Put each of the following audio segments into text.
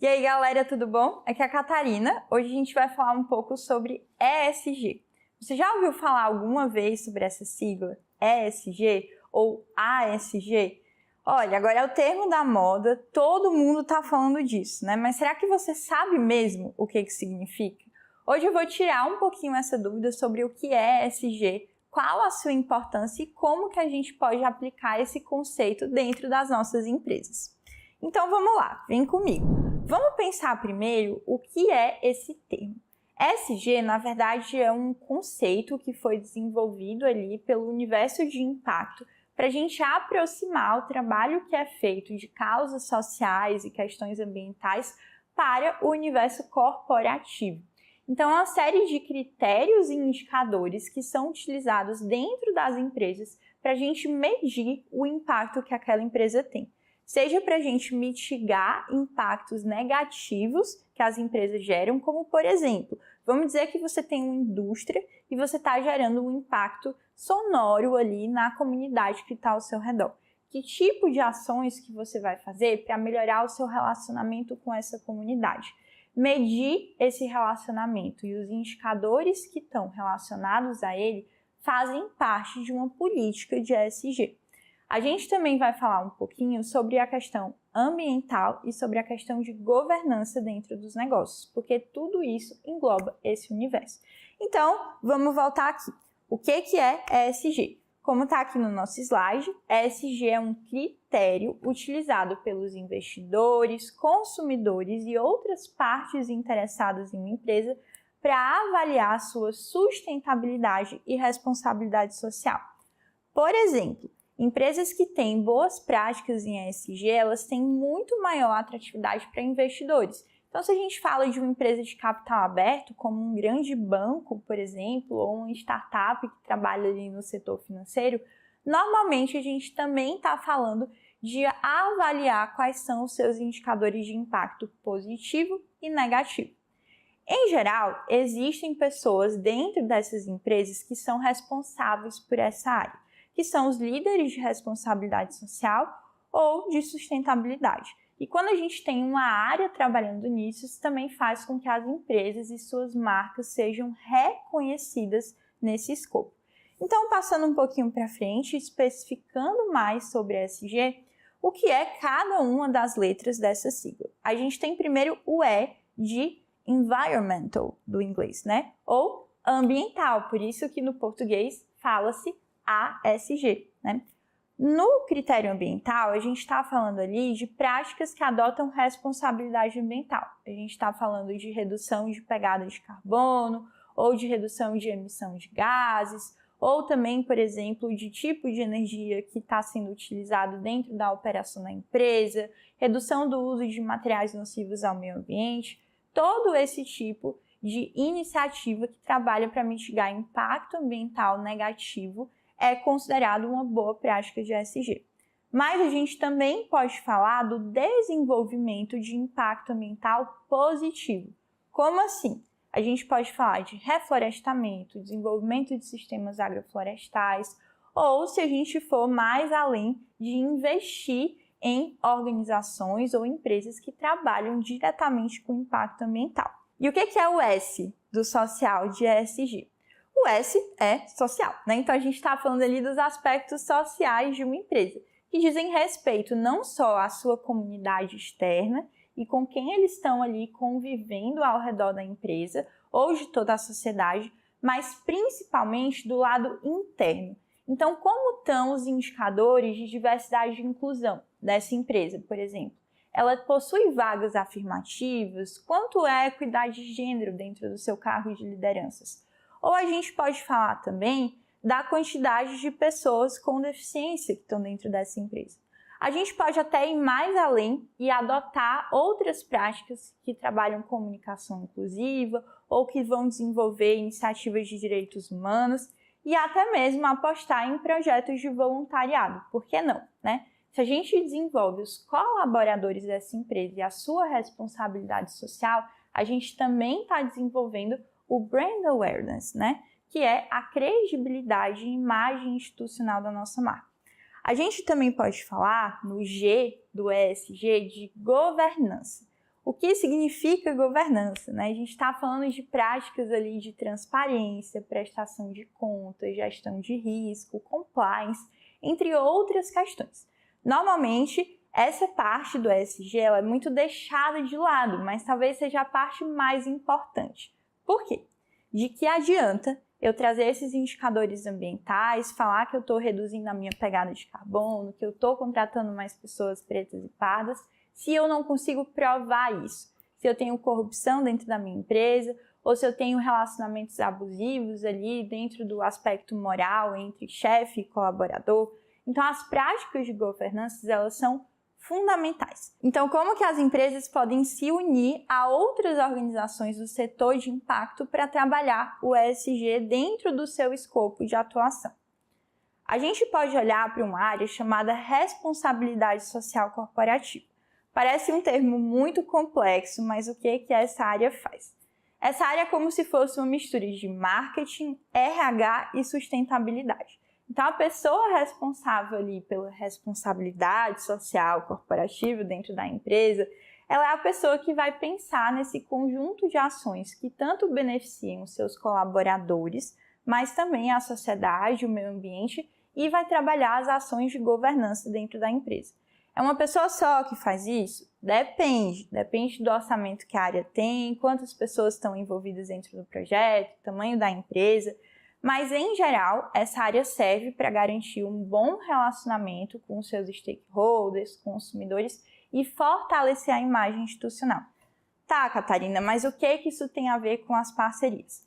E aí, galera, tudo bom? Aqui é a Catarina. Hoje a gente vai falar um pouco sobre ESG. Você já ouviu falar alguma vez sobre essa sigla? ESG ou ASG? Olha, agora é o termo da moda, todo mundo está falando disso, né? Mas será que você sabe mesmo o que significa? Hoje eu vou tirar um pouquinho essa dúvida sobre o que é ESG, qual a sua importância e como que a gente pode aplicar esse conceito dentro das nossas empresas. Então vamos lá, vem comigo. Vamos pensar primeiro o que é esse termo. ESG, na verdade, é um conceito que foi desenvolvido ali pelo universo de impacto para a gente aproximar o trabalho que é feito de causas sociais e questões ambientais para o universo corporativo. Então, é uma série de critérios e indicadores que são utilizados dentro das empresas para a gente medir o impacto que aquela empresa tem. Seja para a gente mitigar impactos negativos que as empresas geram, como por exemplo, vamos dizer que você tem uma indústria e você está gerando um impacto sonoro ali na comunidade que está ao seu redor. Que tipo de ações que você vai fazer para melhorar o seu relacionamento com essa comunidade? Medir esse relacionamento e os indicadores que estão relacionados a ele fazem parte de uma política de ESG. A gente também vai falar um pouquinho sobre a questão ambiental e sobre a questão de governança dentro dos negócios, porque tudo isso engloba esse universo. Então, vamos voltar aqui. O que é ESG? Como está aqui no nosso slide, ESG é um critério utilizado pelos investidores, consumidores e outras partes interessadas em uma empresa para avaliar a sua sustentabilidade e responsabilidade social. Por exemplo, empresas que têm boas práticas em ESG, elas têm muito maior atratividade para investidores. Então, se a gente fala de uma empresa de capital aberto, como um grande banco, por exemplo, ou uma startup que trabalha ali no setor financeiro, normalmente a gente também está falando de avaliar quais são os seus indicadores de impacto positivo e negativo. Em geral, existem pessoas dentro dessas empresas que são responsáveis por essa área, que são os líderes de responsabilidade social ou de sustentabilidade. E quando a gente tem uma área trabalhando nisso, isso também faz com que as empresas e suas marcas sejam reconhecidas nesse escopo. Então, passando um pouquinho para frente, especificando mais sobre ESG, o que é cada uma das letras dessa sigla? A gente tem primeiro o E de environmental, do inglês, né? Ou ambiental, por isso que no português fala-se ASG, né? No critério ambiental, a gente está falando ali de práticas que adotam responsabilidade ambiental. A gente está falando de redução de pegada de carbono, ou de redução de emissão de gases, ou também, por exemplo, de tipo de energia que está sendo utilizado dentro da operação da empresa, redução do uso de materiais nocivos ao meio ambiente, todo esse tipo de iniciativa que trabalha para mitigar impacto ambiental negativo é considerado uma boa prática de ESG. Mas a gente também pode falar do desenvolvimento de impacto ambiental positivo. Como assim? A gente pode falar de reflorestamento, desenvolvimento de sistemas agroflorestais, ou se a gente for mais além de investir em organizações ou empresas que trabalham diretamente com impacto ambiental. E o que é o S do social de ESG? O S é social, né? Então a gente está falando ali dos aspectos sociais de uma empresa, que dizem respeito não só à sua comunidade externa e com quem eles estão ali convivendo ao redor da empresa ou de toda a sociedade, mas principalmente do lado interno. Então, como estão os indicadores de diversidade e inclusão dessa empresa, por exemplo? Ela possui vagas afirmativas? Quanto é a equidade de gênero dentro do seu cargo de lideranças? Ou a gente pode falar também da quantidade de pessoas com deficiência que estão dentro dessa empresa. A gente pode até ir mais além e adotar outras práticas que trabalham comunicação inclusiva ou que vão desenvolver iniciativas de direitos humanos e até mesmo apostar em projetos de voluntariado. Por que não, né? Se a gente desenvolve os colaboradores dessa empresa e a sua responsabilidade social, a gente também está desenvolvendo o Brand Awareness, né? Que é a credibilidade e imagem institucional da nossa marca. A gente também pode falar no G do ESG de governança. O que significa governança, né? A gente está falando de práticas ali de transparência, prestação de contas, gestão de risco, compliance, entre outras questões. Normalmente, essa parte do ESG ela é muito deixada de lado, mas talvez seja a parte mais importante. Por quê? De que adianta eu trazer esses indicadores ambientais, falar que eu estou reduzindo a minha pegada de carbono, que eu estou contratando mais pessoas pretas e pardas, se eu não consigo provar isso? Se eu tenho corrupção dentro da minha empresa, ou se eu tenho relacionamentos abusivos ali dentro do aspecto moral entre chefe e colaborador. Então, as práticas de governança, elas são fundamentais. Então, como que as empresas podem se unir a outras organizações do setor de impacto para trabalhar o ESG dentro do seu escopo de atuação? A gente pode olhar para uma área chamada responsabilidade social corporativa. Parece um termo muito complexo, mas o que essa área faz? Essa área é como se fosse uma mistura de marketing, RH e sustentabilidade. Então, a pessoa responsável ali pela responsabilidade social corporativa dentro da empresa, ela é a pessoa que vai pensar nesse conjunto de ações que tanto beneficiam os seus colaboradores, mas também a sociedade, o meio ambiente, e vai trabalhar as ações de governança dentro da empresa. É uma pessoa só que faz isso? Depende do orçamento que a área tem, quantas pessoas estão envolvidas dentro do projeto, tamanho da empresa, mas em geral essa área serve para garantir um bom relacionamento com os seus stakeholders, consumidores e fortalecer a imagem institucional. Tá, Catarina, mas o que isso tem a ver com as parcerias?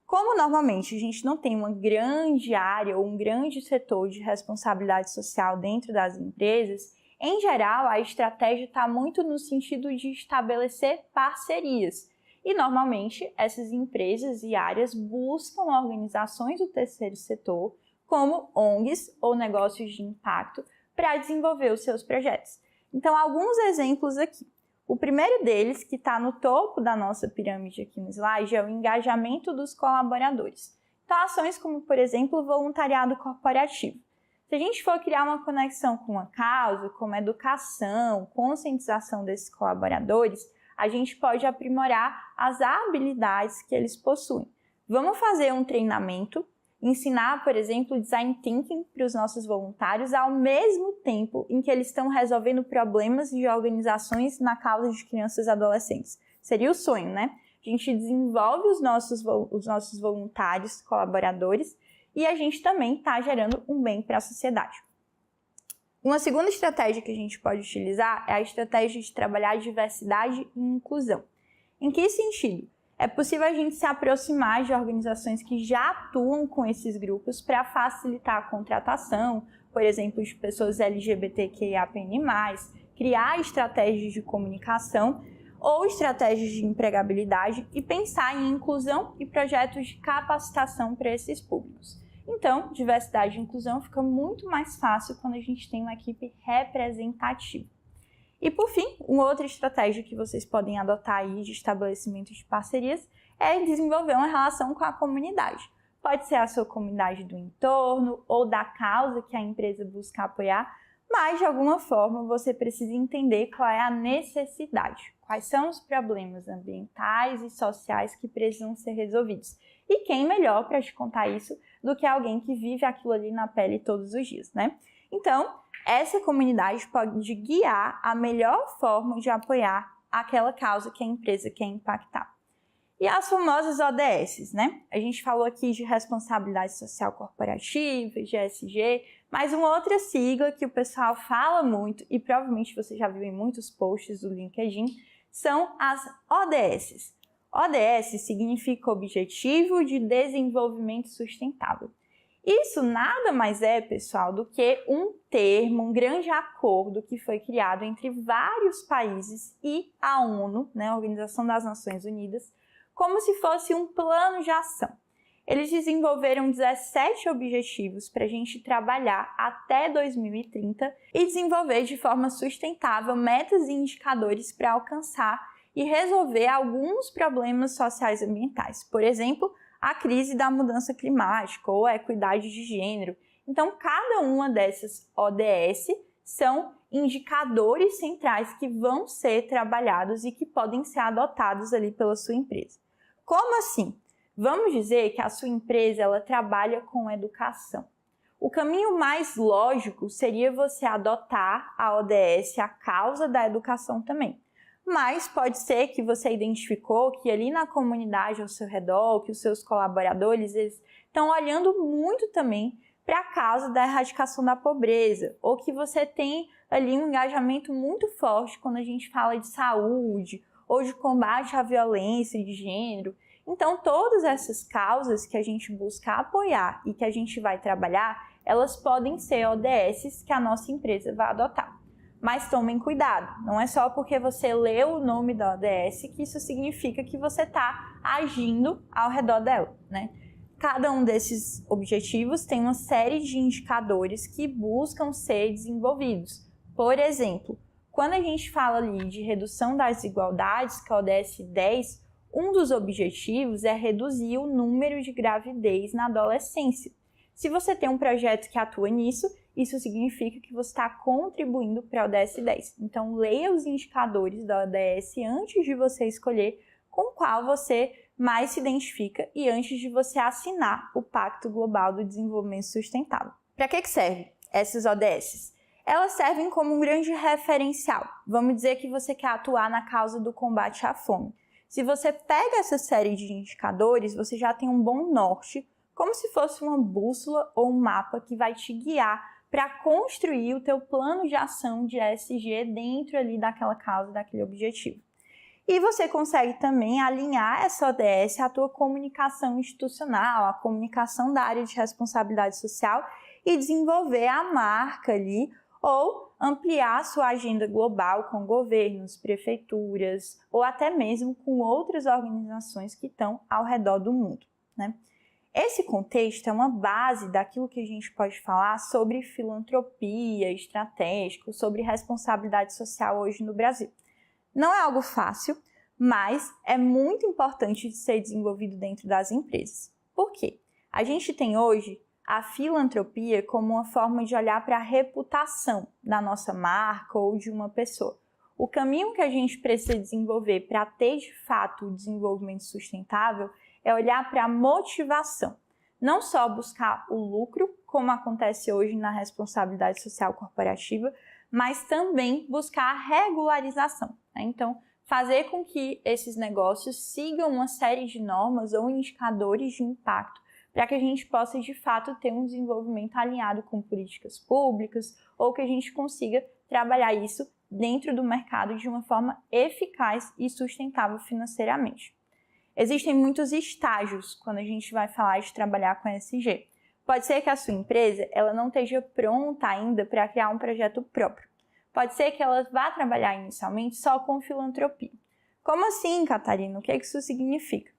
Como normalmente a gente não tem uma grande área ou um grande setor de responsabilidade social dentro das empresas, em geral, a estratégia está muito no sentido de estabelecer parcerias. E, normalmente, essas empresas e áreas buscam organizações do terceiro setor, como ONGs ou negócios de impacto, para desenvolver os seus projetos. Então, alguns exemplos aqui. O primeiro deles, que está no topo da nossa pirâmide aqui no slide, é o engajamento dos colaboradores. Então, ações como, por exemplo, o voluntariado corporativo. Se a gente for criar uma conexão com uma causa, como educação, conscientização desses colaboradores, a gente pode aprimorar as habilidades que eles possuem. Vamos fazer um treinamento, ensinar, por exemplo, design thinking para os nossos voluntários ao mesmo tempo em que eles estão resolvendo problemas de organizações na causa de crianças e adolescentes. Seria o sonho, né? A gente desenvolve os nossos voluntários, colaboradores, e a gente também está gerando um bem para a sociedade. Uma segunda estratégia que a gente pode utilizar é a estratégia de trabalhar diversidade e inclusão. Em que sentido? É possível a gente se aproximar de organizações que já atuam com esses grupos para facilitar a contratação, por exemplo, de pessoas LGBTQIAPN+, criar estratégias de comunicação ou estratégias de empregabilidade e pensar em inclusão e projetos de capacitação para esses públicos. Então, diversidade e inclusão fica muito mais fácil quando a gente tem uma equipe representativa. E por fim, uma outra estratégia que vocês podem adotar aí de estabelecimento de parcerias é desenvolver uma relação com a comunidade. Pode ser a sua comunidade do entorno ou da causa que a empresa busca apoiar, mas de alguma forma você precisa entender qual é a necessidade, quais são os problemas ambientais e sociais que precisam ser resolvidos. E quem melhor para te contar isso do que alguém que vive aquilo ali na pele todos os dias, né? Então, essa comunidade pode guiar a melhor forma de apoiar aquela causa que a empresa quer impactar. E as famosas ODS, né? A gente falou aqui de responsabilidade social corporativa, de ESG, mas uma outra sigla que o pessoal fala muito, e provavelmente você já viu em muitos posts do LinkedIn, são as ODS. ODS significa Objetivo de Desenvolvimento Sustentável. Isso nada mais é, pessoal, do que um termo, um grande acordo que foi criado entre vários países e a ONU, né, a Organização das Nações Unidas, como se fosse um plano de ação. Eles desenvolveram 17 objetivos para a gente trabalhar até 2030 e desenvolver de forma sustentável metas e indicadores para alcançar e resolver alguns problemas sociais e ambientais. Por exemplo, a crise da mudança climática ou a equidade de gênero. Então, cada uma dessas ODS são indicadores centrais que vão ser trabalhados e que podem ser adotados ali pela sua empresa. Como assim? Vamos dizer que a sua empresa ela trabalha com educação. O caminho mais lógico seria você adotar a ODS, a causa da educação também. Mas pode ser que você identificou que ali na comunidade ao seu redor, que os seus colaboradores eles estão olhando muito também para a causa da erradicação da pobreza, ou que você tem ali um engajamento muito forte quando a gente fala de saúde ou de combate à violência de gênero. Então, todas essas causas que a gente busca apoiar e que a gente vai trabalhar, elas podem ser ODSs que a nossa empresa vai adotar. Mas tomem cuidado, não é só porque você leu o nome da ODS que isso significa que você está agindo ao redor dela, né? Cada um desses objetivos tem uma série de indicadores que buscam ser desenvolvidos. Por exemplo, quando a gente fala ali de redução das desigualdades, que é o ODS 10, um dos objetivos é reduzir o número de gravidez na adolescência. Se você tem um projeto que atua nisso, isso significa que você está contribuindo para o ODS 10. Então, leia os indicadores da ODS antes de você escolher com qual você mais se identifica e antes de você assinar o Pacto Global do Desenvolvimento Sustentável. Para que servem essas ODSs? Elas servem como um grande referencial. Vamos dizer que você quer atuar na causa do combate à fome. Se você pega essa série de indicadores, você já tem um bom norte, como se fosse uma bússola ou um mapa que vai te guiar para construir o teu plano de ação de ESG dentro ali daquela causa, daquele objetivo. E você consegue também alinhar essa ODS à tua comunicação institucional, à comunicação da área de responsabilidade social e desenvolver a marca ali ou ampliar a sua agenda global com governos, prefeituras ou até mesmo com outras organizações que estão ao redor do mundo, né? Esse contexto é uma base daquilo que a gente pode falar sobre filantropia estratégica, sobre responsabilidade social hoje no Brasil. Não é algo fácil, mas é muito importante de ser desenvolvido dentro das empresas. Por quê? A gente tem hoje a filantropia como uma forma de olhar para a reputação da nossa marca ou de uma pessoa. O caminho que a gente precisa desenvolver para ter, de fato, o desenvolvimento sustentável é olhar para a motivação. Não só buscar o lucro, como acontece hoje na responsabilidade social corporativa, mas também buscar a regularização, né? Então, fazer com que esses negócios sigam uma série de normas ou indicadores de impacto para que a gente possa, de fato, ter um desenvolvimento alinhado com políticas públicas ou que a gente consiga trabalhar isso dentro do mercado de uma forma eficaz e sustentável financeiramente. Existem muitos estágios quando a gente vai falar de trabalhar com ESG. Pode ser que a sua empresa ela não esteja pronta ainda para criar um projeto próprio. Pode ser que ela vá trabalhar inicialmente só com filantropia. Como assim, Catarina? O que isso significa?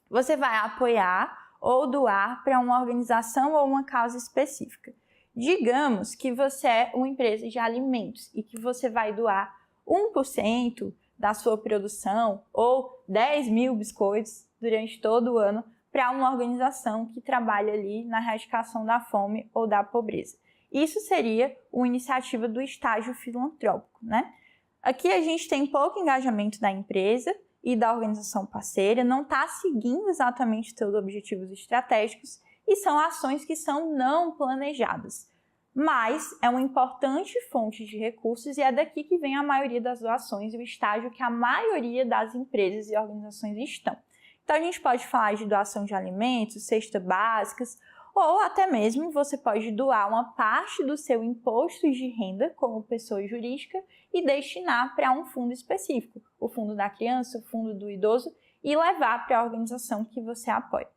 Você vai apoiar ou doar para uma organização ou uma causa específica. Digamos que você é uma empresa de alimentos e que você vai doar 1% da sua produção ou 10 mil biscoitos durante todo o ano para uma organização que trabalha ali na erradicação da fome ou da pobreza. Isso seria uma iniciativa do estágio filantrópico, né? Aqui a gente tem pouco engajamento da empresa e da organização parceira, não está seguindo exatamente seus objetivos estratégicos e são ações que são não planejadas. Mas é uma importante fonte de recursos e é daqui que vem a maioria das doações e o estágio que a maioria das empresas e organizações estão. Então a gente pode falar de doação de alimentos, cestas básicas, ou até mesmo você pode doar uma parte do seu imposto de renda como pessoa jurídica e destinar para um fundo específico, o fundo da criança, o fundo do idoso, e levar para a organização que você apoia.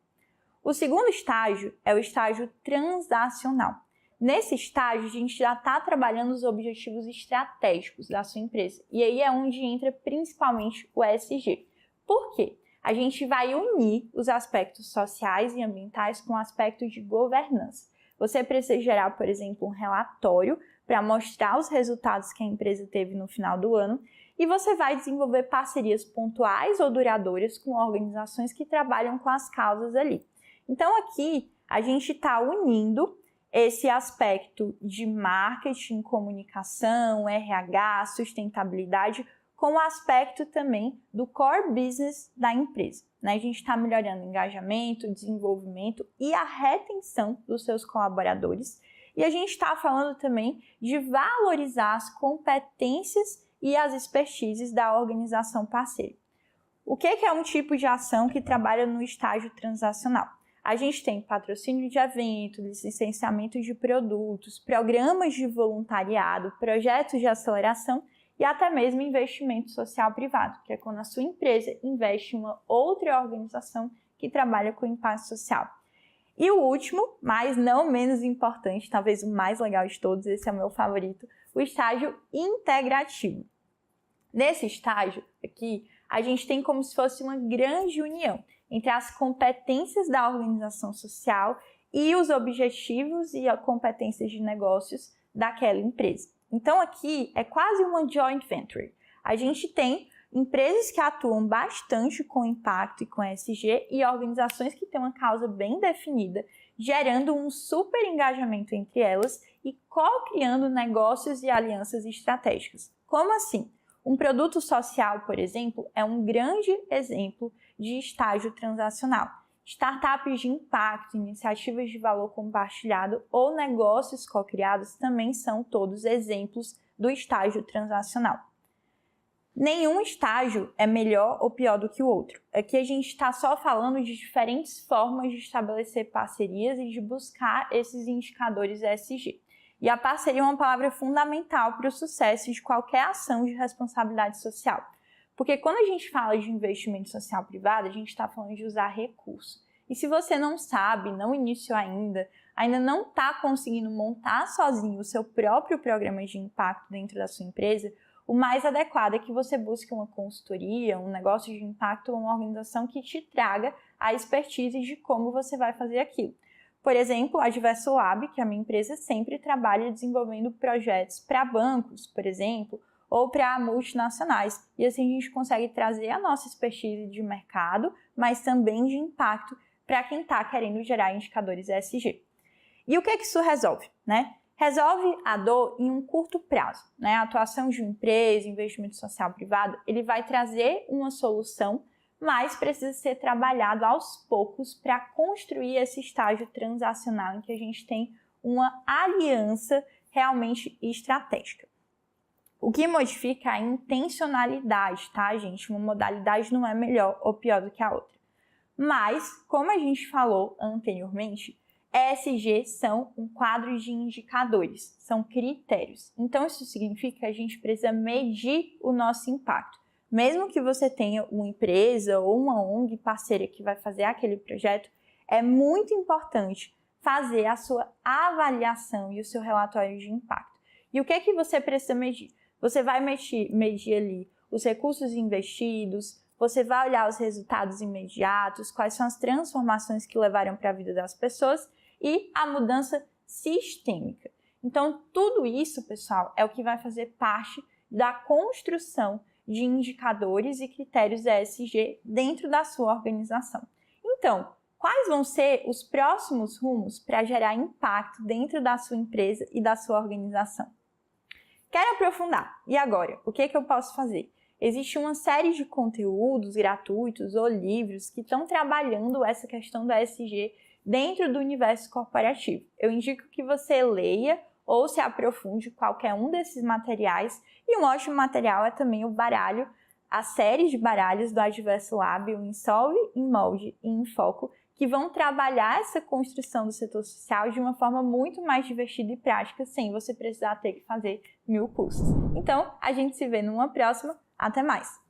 O segundo estágio é o estágio transacional. Nesse estágio, a gente já está trabalhando os objetivos estratégicos da sua empresa. E aí é onde entra principalmente o ESG. Por quê? A gente vai unir os aspectos sociais e ambientais com aspectos de governança. Você precisa gerar, por exemplo, um relatório para mostrar os resultados que a empresa teve no final do ano e você vai desenvolver parcerias pontuais ou duradouras com organizações que trabalham com as causas ali. Então aqui a gente está unindo esse aspecto de marketing, comunicação, RH, sustentabilidade, com o aspecto também do core business da empresa. A gente está melhorando o engajamento, o desenvolvimento e a retenção dos seus colaboradores. E a gente está falando também de valorizar as competências e as expertises da organização parceira. O que é um tipo de ação que trabalha no estágio transacional? A gente tem patrocínio de eventos, licenciamento de produtos, programas de voluntariado, projetos de aceleração e até mesmo investimento social privado, que é quando a sua empresa investe em uma outra organização que trabalha com impacto social. E o último, mas não menos importante, talvez o mais legal de todos, esse é o meu favorito, o estágio integrativo. Nesse estágio aqui, a gente tem como se fosse uma grande união entre as competências da organização social e os objetivos e as competências de negócios daquela empresa. Então aqui é quase uma joint venture. A gente tem empresas que atuam bastante com impacto e com ESG e organizações que têm uma causa bem definida, gerando um super engajamento entre elas e co-criando negócios e alianças estratégicas. Como assim? Um produto social, por exemplo, é um grande exemplo de estágio transacional. Startups de impacto, iniciativas de valor compartilhado ou negócios co-criados também são todos exemplos do estágio transacional. Nenhum estágio é melhor ou pior do que o outro. Aqui a gente está só falando de diferentes formas de estabelecer parcerias e de buscar esses indicadores ESG. E a parceria é uma palavra fundamental para o sucesso de qualquer ação de responsabilidade social. Porque quando a gente fala de investimento social privado, a gente está falando de usar recurso. E se você não sabe, não iniciou ainda não está conseguindo montar sozinho o seu próprio programa de impacto dentro da sua empresa, o mais adequado é que você busque uma consultoria, um negócio de impacto ou uma organização que te traga a expertise de como você vai fazer aquilo. Por exemplo, a Diverso Lab, que é a minha empresa, sempre trabalha desenvolvendo projetos para bancos, por exemplo, ou para multinacionais. E assim a gente consegue trazer a nossa expertise de mercado, mas também de impacto para quem está querendo gerar indicadores ESG. E o que isso resolve, Resolve a dor em um curto prazo. A atuação de uma empresa, investimento social privado, ele vai trazer uma solução, mas precisa ser trabalhado aos poucos para construir esse estágio transacional em que a gente tem uma aliança realmente estratégica. O que modifica é a intencionalidade, tá, gente? Uma modalidade não é melhor ou pior do que a outra. Mas, como a gente falou anteriormente, ESG são um quadro de indicadores, são critérios. Então, isso significa que a gente precisa medir o nosso impacto. Mesmo que você tenha uma empresa ou uma ONG parceira que vai fazer aquele projeto, é muito importante fazer a sua avaliação e o seu relatório de impacto. E o que você precisa medir? Você vai medir ali os recursos investidos, você vai olhar os resultados imediatos, quais são as transformações que levaram para a vida das pessoas e a mudança sistêmica. Então, tudo isso, pessoal, é o que vai fazer parte da construção de indicadores e critérios ESG dentro da sua organização. Então, quais vão ser os próximos rumos para gerar impacto dentro da sua empresa e da sua organização? Quero aprofundar. E agora? O que eu posso fazer? Existe uma série de conteúdos gratuitos ou livros que estão trabalhando essa questão do ESG dentro do universo corporativo. Eu indico que você leia ou se aprofunde em qualquer um desses materiais. E um ótimo material é também o baralho, a série de baralhos do Adverso Lab, o Insolve, Inmolde e Infoco, que vão trabalhar essa construção do setor social de uma forma muito mais divertida e prática, sem você precisar ter que fazer 1000 cursos. Então, a gente se vê numa próxima. Até mais!